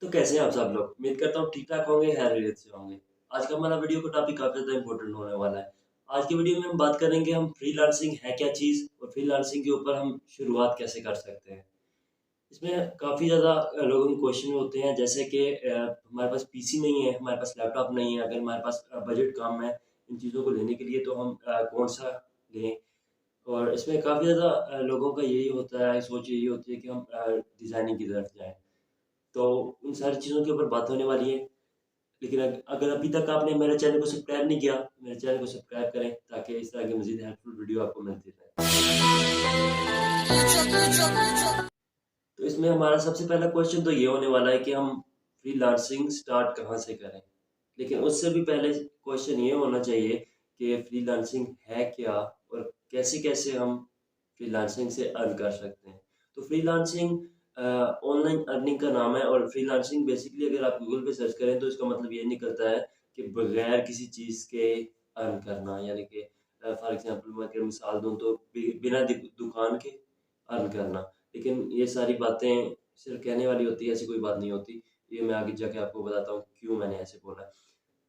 तो कैसे हैं आप सब लोग? उम्मीद करता हूँ ठीक-ठाक होंगे, खैरियत से होंगे। आज का हमारा वीडियो का टॉपिक काफ़ी ज़्यादा इम्पोर्टेंट होने वाला है। आज की वीडियो में हम बात करेंगे हम फ्रीलांसिंग है क्या चीज़ और फ्रीलांसिंग के ऊपर हम शुरुआत कैसे कर सकते हैं। इसमें काफ़ी ज़्यादा लोगों के क्वेश्चन होते हैं जैसे कि हमारे पास पीसी नहीं है, हमारे पास लैपटॉप नहीं है, अगर हमारे पास बजट कम है इन चीज़ों को लेने के लिए तो हम कौन-सा लें? और इसमें काफ़ी ज़्यादा लोगों का यही होता है, सोच यही होती है कि हम डिज़ाइनिंग की तरफ जाएँ। तो उन सारी चीज़ों के ऊपर बात होने वाली है। लेकिन अगर अभी तक आपने मेरे चैनल को सब्सक्राइब नहीं किया, मेरे चैनल को सब्सक्राइब करें ताकि इस तरह की मज़ीद हेल्पफुल वीडियो आपको मिलती रहे। तो इसमें हमारा सबसे पहला क्वेश्चन तो ये होने वाला है कि हम फ्रीलांसिंग स्टार्ट कहाँ से करें? लेकिन उससे भी पहले क्वेश्चन ये होना चाहिए कि फ्रीलांसिंग है क्या और कैसे-कैसे हम फ्रीलांसिंग से अर्न कर सकते हैं? तो फ्रीलांसिंग ऑनलाइन अर्निंग का नाम है और फ्रीलांसिंग बेसिकली अगर आप गूगल पे सर्च करें तो इसका मतलब ये निकलता है कि बगैर किसी चीज़ के अर्न करना यानी कि फॉर एग्ज़ाम्पल मैं अगर मिसाल दूँ तो बिना दुकान के अर्न करना। लेकिन ये सारी बातें सिर्फ़ कहने वाली होती है, ऐसी कोई बात नहीं होती। ये मैं आगे जाके आपको बताता हूँ क्यों मैंने ऐसे बोला।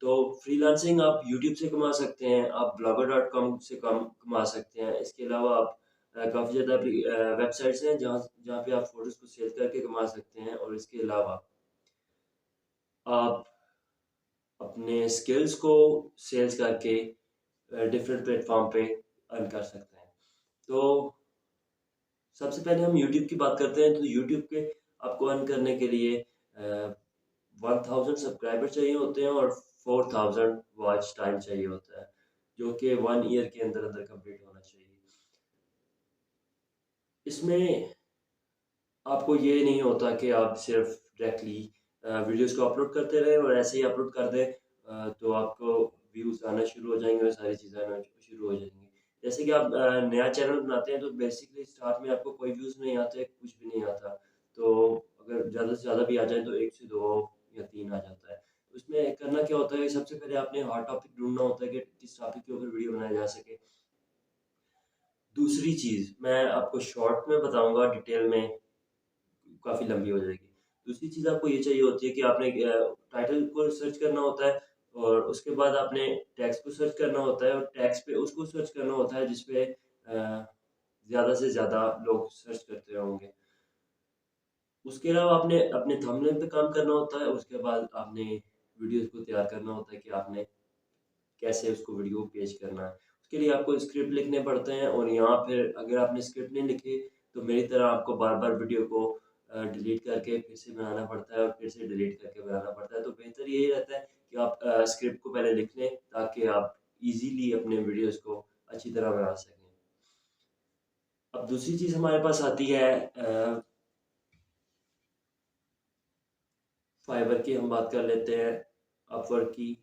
तो फ्रीलांसिंग आप यूट्यूब से कमा सकते हैं, आप ब्लॉगर डॉट कॉम से कमा सकते हैं। इसके अलावा आप काफ़ी ज़्यादा वेबसाइट्स हैं जहाँ जहाँ पे आप फ़ोटोज़ को सेल करके कमा सकते हैं और इसके अलावा आप अपने स्किल्स को सेल्स करके डिफरेंट प्लेटफ़ॉर्म पे अर्न कर सकते हैं। तो सबसे पहले हम यूट्यूब की बात करते हैं तो यूट्यूब के आपको अर्न करने के लिए 1000 सब्सक्राइबर चाहिए होते हैं और 4000 वॉच टाइम चाहिए होता है जो कि 1 ईयर के अंदर अंदर कंप्लीट होना चाहिए। इसमें आपको ये नहीं होता कि आप सिर्फ डायरेक्टली वीडियोस को अपलोड करते रहें और ऐसे ही अपलोड कर दें तो आपको व्यूज़ आना शुरू हो जाएँगे और सारी चीज़ें आना शुरू हो जाएँगी। जैसे कि आप नया चैनल बनाते हैं तो बेसिकली स्टार्ट में आपको कोई व्यूज़ नहीं आते, कुछ भी नहीं आता। तो अगर ज़्यादा से ज़्यादा भी आ जाए तो 1 से 2 या 3 आ जाता है। उसमें करना क्या होता है सबसे पहले आपने हॉट टॉपिक ढूँढना होता है कि किस टॉपिक के ऊपर वीडियो बनाया जा सके। दूसरी चीज़ मैं आपको शॉर्ट में बताऊँगा डिटेल में काफ़ी लंबी हो जाएगी। दूसरी चीज़ आपको ये चाहिए होती है कि आपने टाइटल को सर्च करना होता है और उसके बाद आपने टेक्स्ट को सर्च करना होता है और टेक्स्ट पे उसको सर्च करना होता है जिस पे ज़्यादा से ज़्यादा लोग सर्च करते होंगे। उसके अलावा आपने अपने थंबनेल पे काम करना होता है, उसके बाद आपने वीडियोज़ को तैयार करना होता है कि आपने कैसे उसको वीडियो को पेश करना है। उसके लिए आपको स्क्रिप्ट लिखने पड़ते हैं और यहाँ फिर अगर आपने स्क्रिप्ट नहीं लिखी तो मेरी तरह आपको बार-बार वीडियो को डिलीट करके फिर से बनाना पड़ता है और फिर से डिलीट करके बनाना पड़ता है। तो बेहतर यही रहता है कि आप स्क्रिप्ट को पहले लिख लें ताकि आप ईज़िली अपने वीडियोज़ को अच्छी तरह बना सकें। अब दूसरी चीज़ हमारे पास आती है फाइवर की हम बात कर लेते हैं, अपवर्क की,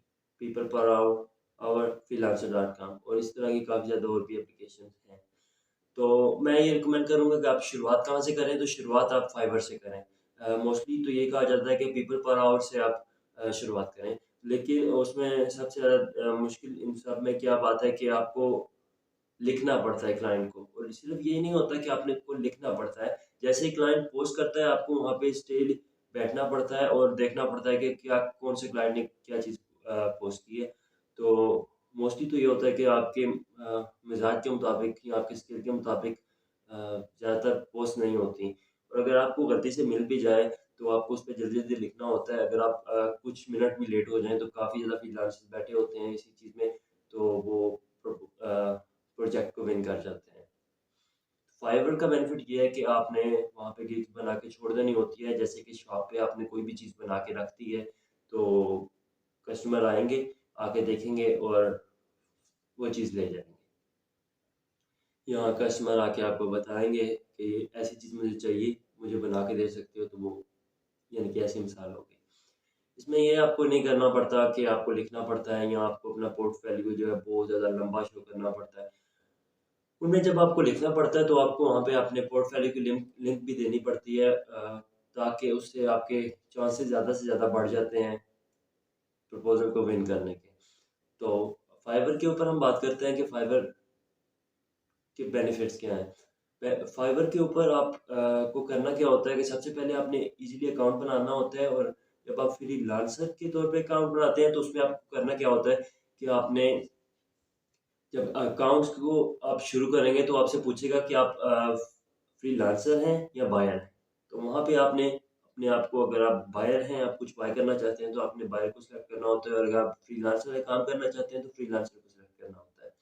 पीपल पर आवर और फ्रीलांसर.com और इस तरह की काफ़ी ज़्यादा और भी एप्लीकेशंस हैं। तो मैं ये रिकमेंड करूँगा कि आप शुरुआत कहाँ से करें, तो शुरुआत आप फाइवर से करें। मोस्टली तो ये कहा जाता है कि पीपल पर आवर से आप शुरुआत करें, लेकिन उसमें सबसे ज़्यादा मुश्किल इन सब में क्या बात है कि आपको लिखना पड़ता है क्लाइंट को और सिर्फ ये नहीं होता कि आपने को लिखना पड़ता है। जैसे ही क्लाइंट पोस्ट करता है आपको वहाँ पे स्टिल बैठना पड़ता है और देखना पड़ता है कि क्या कौन से क्लाइंट ने क्या चीज़ पोस्ट की है। तो मोस्टली तो ये होता है कि आपके मिज़ाज के मुताबिक या आपके स्किल के मुताबिक ज़्यादातर पोस्ट नहीं होती और अगर आपको गलती से मिल भी जाए तो आपको उस पे जल्दी-जल्दी लिखना होता है। अगर आप कुछ मिनट भी लेट हो जाएँ तो काफ़ी ज़्यादा फ्रीलांसर्स बैठे होते हैं इसी चीज़ में, तो वो प्रोजेक्ट को विन कर जाते हैं। फाइवर का बेनिफिट ये है कि आपने वहाँ पे गिग्स बना के छोड़ देनी होती है, जैसे कि शॉप पे आपने कोई भी चीज़ बना के रख दी है, तो कस्टमर आएँगे, आके देखेंगे और वो चीज़ ले जाएँगे। यहाँ कस्टमर आके आपको बताएँगे कि ऐसी चीज़ मुझे चाहिए, मुझे बना के दे सकते हो, तो वो यानी कि ऐसी मिसाल हो गई। इसमें ये आपको नहीं करना पड़ता कि आपको लिखना पड़ता है या आपको अपना पोर्टफोलियो जो है बहुत ज़्यादा लंबा शो करना पड़ता है। उनमें जब आपको लिखना पड़ता है तो आपको वहाँ पे अपने पोर्टफोलियो की लिंक लिंक भी देनी पड़ती है ताकि उससे आपके चांसेस ज़्यादा से ज़्यादा बढ़ जाते हैं प्रपोज़ल को विन करने के। तो फाइवर के ऊपर हम बात करते हैं कि फाइवर के बेनिफिट्स क्या हैं। फाइवर के ऊपर आप को करना क्या होता है कि सबसे पहले आपने इजीली अकाउंट बनाना होता है और जब आप फ्रीलांसर के तौर पे अकाउंट बनाते हैं तो उसमें आपको करना क्या होता है कि आपने जब अकाउंट्स को आप शुरू करेंगे तो आपसे पूछेगा कि आप फ्रीलांसर हैं या बायर हैं। तो वहाँ पे आपने अपने आप को, अगर आप बायर हैं, आप कुछ बाय करना चाहते हैं तो आपने बायर को सिलेक्ट करना होता है, और अगर आप फ्रीलांसर में काम करना चाहते हैं तो फ्रीलांसर को सिलेक्ट करना होता है।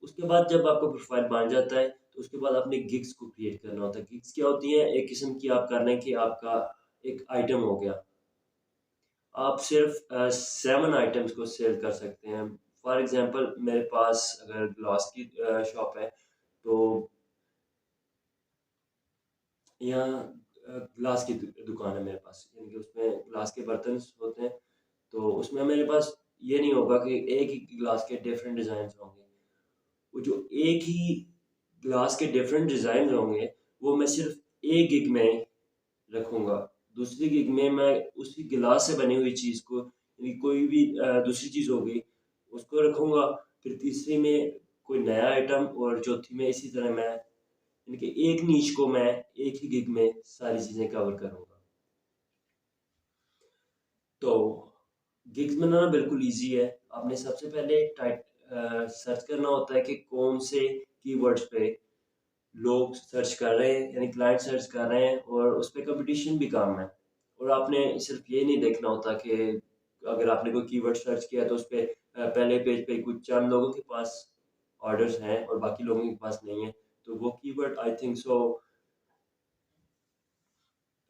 उसके बाद जब आपका प्रोफाइल बन जाता है तो उसके बाद आपने गिग्स को क्रिएट करना होता है। गिग्स क्या होती है? एक किस्म की आप कर रहे हैं कि आपका एक आइटम हो गया, आप सिर्फ 7 आइटम्स को सेल कर सकते हैं। फॉर एग्जांपल मेरे पास अगर ग्लास की शॉप है तो यहाँ ग्लास की दुकान है मेरे पास, यानी कि उसमें ग्लास के बर्तन होते हैं। तो उसमें मेरे पास ये नहीं होगा कि एक ही ग्लास के डिफरेंट डिज़ाइन होंगे। वो जो एक ही ग्लास के डिफरेंट डिज़ाइन होंगे वो मैं सिर्फ एक गिग में रखूँगा। दूसरी गिग में मैं उसी गिलास से बनी हुई चीज़ को, यानी कोई भी दूसरी चीज़ हो गई, उसको रखूँगा। फिर तीसरी में कोई नया आइटम, और चौथी में इसी तरह मैं, यानी कि एक नीश को मैं एक ही गिग में सारी चीज़ें कवर करूँगा। तो गिग्स बनाना बिल्कुल ईज़ी है। आपने सबसे पहले सर्च करना होता है कि कौन से कीवर्ड्स पे लोग सर्च कर रहे हैं, यानी क्लाइंट सर्च कर रहे हैं, और उस पे कंपटीशन भी कम है। और आपने सिर्फ ये नहीं देखना होता कि अगर आपने कोई कीवर्ड सर्च किया तो उस पे पहले पेज पे कुछ चंद लोगों के पास ऑर्डर्स हैं और बाकी लोगों के पास नहीं है, तो वो keyword I think so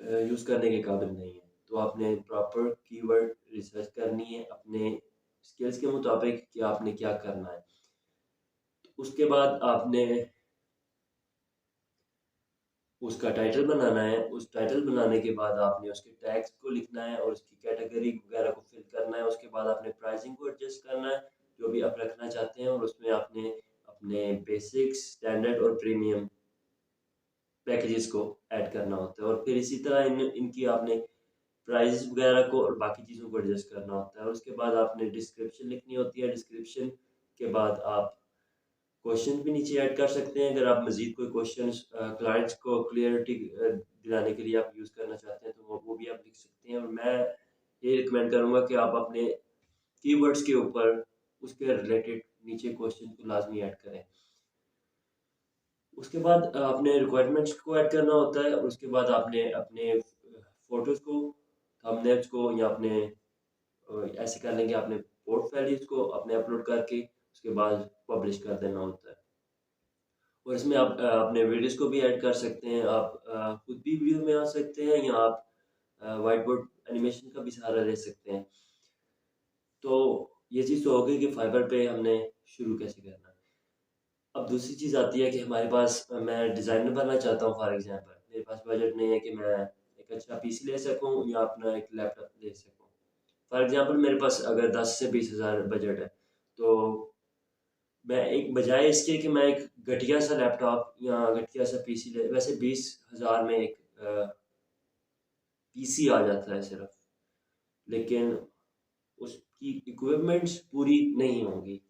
use करने के काबिल नहीं है। तो आपने प्रॉपर कीवर्ड रिसर्च करनी है अपने स्किल्स के मुताबिक कि आपने क्या करना है। उसके बाद आपने उसका टाइटल बनाना है। उस टाइटल बनाने के बाद आपने उसके टैग्स को लिखना है और उसकी कैटेगरी वगैरह को फिल करना है। उसके बाद आपने प्राइसिंग को एडजस्ट करना है, जो भी आप रखना चाहते हैं, और उसमें आपने अपने बेसिक्स, स्टैंडर्ड और प्रीमियम पैकेजेस को ऐड करना होता है, और फिर इसी तरह इनकी आपने प्राइस वगैरह को और बाकी चीज़ों को एडजस्ट करना होता है। और उसके बाद आपने डिस्क्रिप्शन लिखनी होती है। डिस्क्रिप्शन के बाद आप क्वेश्चन भी नीचे ऐड कर सकते हैं, अगर आप मज़ीद कोई क्वेश्चंस क्लाइंट्स को क्लियरिटी दिलाने के लिए आप यूज़ करना चाहते हैं तो वो भी आप लिख सकते हैं। और मैं ये रिकमेंड करूँगा कि आप अपने कीवर्ड्स के ऊपर उसके रिलेटेड नीचे क्वेश्चन को लाजमी ऐड करें। उसके बाद आपने रिक्वायरमेंट्स को ऐड करना होता है, और उसके बाद आपने अपने फ़ोटोज़ को, थंबनेल्स को, या अपने ऐसे कर लेंगे अपने पोर्टफोलियोज़ को अपने अपलोड करके उसके बाद पब्लिश कर देना होता है। और इसमें आप अपने वीडियोज़ को भी ऐड कर सकते हैं। आप खुद भी वीडियो में आ सकते हैं, या आप व्हाइट बोर्ड एनिमेशन का भी सहारा ले सकते हैं। तो ये चीज़ तो हो गई कि फाइवर पे हमने शुरू कैसे करना है। अब दूसरी चीज़ आती है कि हमारे पास मैं डिज़ाइनर बनना चाहता हूँ फॉर एग्ज़ाम्पल, मेरे पास बजट नहीं है कि मैं एक अच्छा पीसी ले सकूँ या अपना एक लैपटॉप ले सकूँ। फॉर एग्ज़ाम्पल मेरे पास अगर 10 से 20 हज़ार बजट है, तो मैं एक बजाय इसके कि मैं एक घटिया सा लैपटॉप या घटिया सा पीसी ले, वैसे 20 हज़ार में एक पीसी आ जाता है सिर्फ, लेकिन उसकी इक्विपमेंट्स पूरी नहीं होंगी।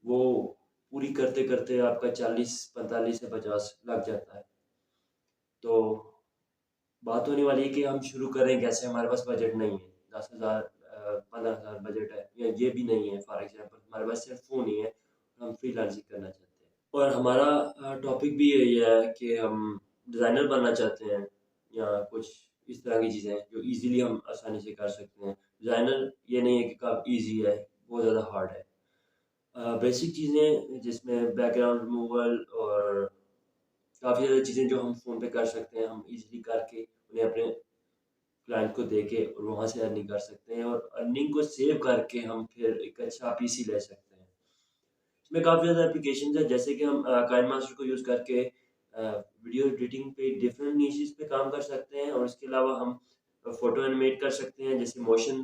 वो पूरी करते करते आपका 40, 45 से 50 लग जाता है। तो बात होने वाली है कि हम शुरू करें कैसे? हमारे पास बजट नहीं है, 10 हज़ार 15 हज़ार बजट है, या ये भी नहीं है। फॉर एग्जांपल हमारे पास सिर्फ फ़ोन ही है, हम फ्रीलांसिंग करना चाहते हैं, और हमारा टॉपिक भी यही है कि हम डिज़ाइनर बनना चाहते हैं, या कुछ इस तरह की चीज़ें जो इजीली हम आसानी से कर सकते हैं। डिज़ाइनर ये नहीं है कि काफ़ी ईजी है, बहुत ज़्यादा हार्ड है। बेसिक चीज़ें जिसमें बैकग्राउंड रिमूवल और काफ़ी ज़्यादा चीज़ें जो हम फ़ोन पे कर सकते हैं, हम इजीली करके उन्हें अपने क्लाइंट को देके और वहाँ से अर्निंग कर सकते हैं, और अर्निंग को सेव करके हम फिर एक अच्छा पीसी ले सकते हैं। इसमें काफ़ी ज़्यादा एप्लीकेशंस हैं, जैसे कि हम काइनमास्टर को यूज़ करके वीडियो एडिटिंग पे डिफरेंट निशेज़ पे काम कर सकते हैं, और इसके अलावा हम फ़ोटो एनिमेट कर सकते हैं, जैसे मोशन,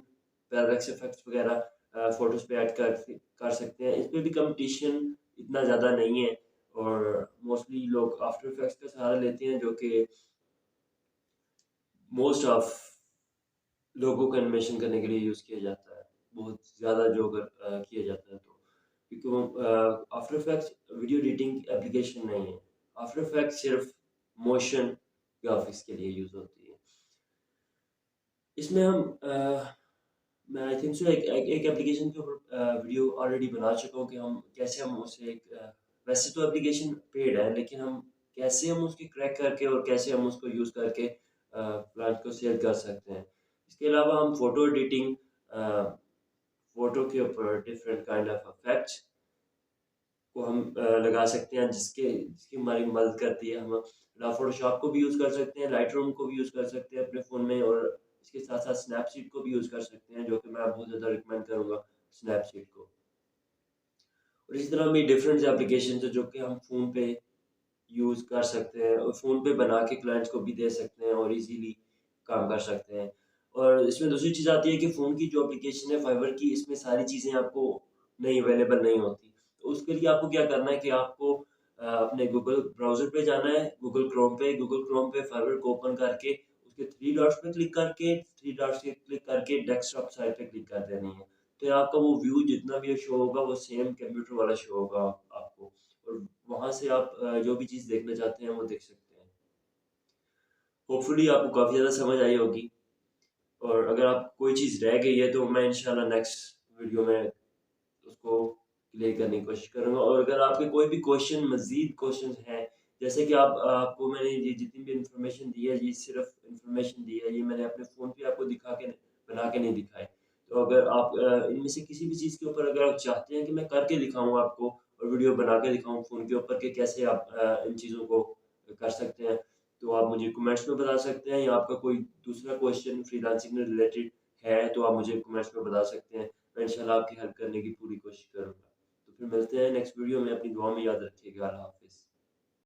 पैरालैक्स इफ़ेक्ट्स वगैरह फ़ोटोज़ पे ऐड कर सकते हैं। इसमें भी कॉम्पिटिशन इतना ज़्यादा नहीं है, और मोस्टली लोग आफ्टर इफ़ेक्ट्स का सहारा लेते हैं, जो कि मोस्ट ऑफ लोगों को एनिमेशन करने के लिए यूज़ किया जाता है। बहुत ज़्यादा जो अगर किया जाता है तो, क्योंकि वो after effects video editing application नहीं है। आफ्टर इफेक्ट्स सिर्फ मोशन ग्राफिक्स के लिए यूज़ होती है। इसमें हम मैं आई थिंक सो एक एप्लीकेशन के ऊपर वीडियो ऑलरेडी बना चुका हूँ कि हम कैसे हम उसे वैसे तो एप्लीकेशन पेड है, लेकिन हम कैसे हम उसकी क्रैक करके और कैसे हम उसको यूज़ करके क्लाइंट को सेल कर सकते हैं। इसके अलावा हम फ़ोटो एडिटिंग, फ़ोटो के ऊपर डिफरेंट काइंड ऑफ इफ़ेक्ट्स को हम लगा सकते हैं, जिसके जिसकी हमारी मदद करती है। हम फ़ोटोशॉप को भी यूज़ कर सकते हैं, लाइटरूम को भी यूज़ कर सकते हैं अपने फ़ोन में, और इसके साथ-साथ स्नैपसीड को भी यूज़ कर सकते हैं, जो कि मैं बहुत ज़्यादा रिकमेंड करूँगा स्नैपसीड को। और इसी तरह भी डिफरेंट एप्लीकेशंस है जो कि हम फ़ोन पे यूज़ कर सकते हैं और फ़ोन पे बना के क्लाइंट्स को भी दे सकते हैं और इज़ीली काम कर सकते हैं। और इसमें दूसरी चीज़ आती है कि फ़ोन की जो एप्लीकेशन है फाइवर की, इसमें सारी चीज़ें आपको नहीं अवेलेबल नहीं होती। तो उसके लिए आपको क्या करना है कि आपको अपने गूगल ब्राउज़र पे जाना है, गूगल क्रोम पे फाइवर को ओपन करके उसके 3 डॉट्स पे क्लिक करके 3 डॉट्स पे क्लिक करके डेस्कटॉप साइट पे क्लिक कर देनी है। तो आपका वो व्यू जितना भी शो होगा वो सेम कंप्यूटर वाला शो होगा आपको, और वहाँ से आप जो भी चीज़ देखना चाहते हैं वो देख सकते हैं। होपफुली आपको काफ़ी ज़्यादा समझ आई होगी, और अगर आप कोई चीज़ रह गई है तो मैं इंशाल्लाह नेक्स्ट वीडियो में उसको क्लियर करने की कोशिश करूँगा। और अगर आपके कोई भी क्वेश्चन मज़ीद क्वेश्चन हैं, जैसे कि आपको मैंने ये जितनी भी इन्फॉर्मेशन दी है, ये सिर्फ़ इन्फॉर्मेशन दी है, ये मैंने अपने फ़ोन पे आपको दिखा के बना के नहीं दिखाए। तो अगर आप इनमें से किसी भी चीज़ के ऊपर अगर आप चाहते हैं कि मैं करके दिखाऊँ आपको और वीडियो बना के दिखाऊँ फ़ोन के ऊपर कि कैसे आप इन चीज़ों को कर सकते हैं, तो आप मुझे कमेंट्स में बता सकते हैं, या आपका कोई दूसरा क्वेश्चन फ्रीलांसिंग में रिलेटेड है, तो आप मुझे कमेंट्स में बता सकते हैं। मैं इंशाल्लाह आपकी हेल्प करने की पूरी कोशिश करूँगा। तो फिर मिलते हैं नेक्स्ट वीडियो में, अपनी दुआ में याद रखिएगा। अल्लाह हाफ़िज़।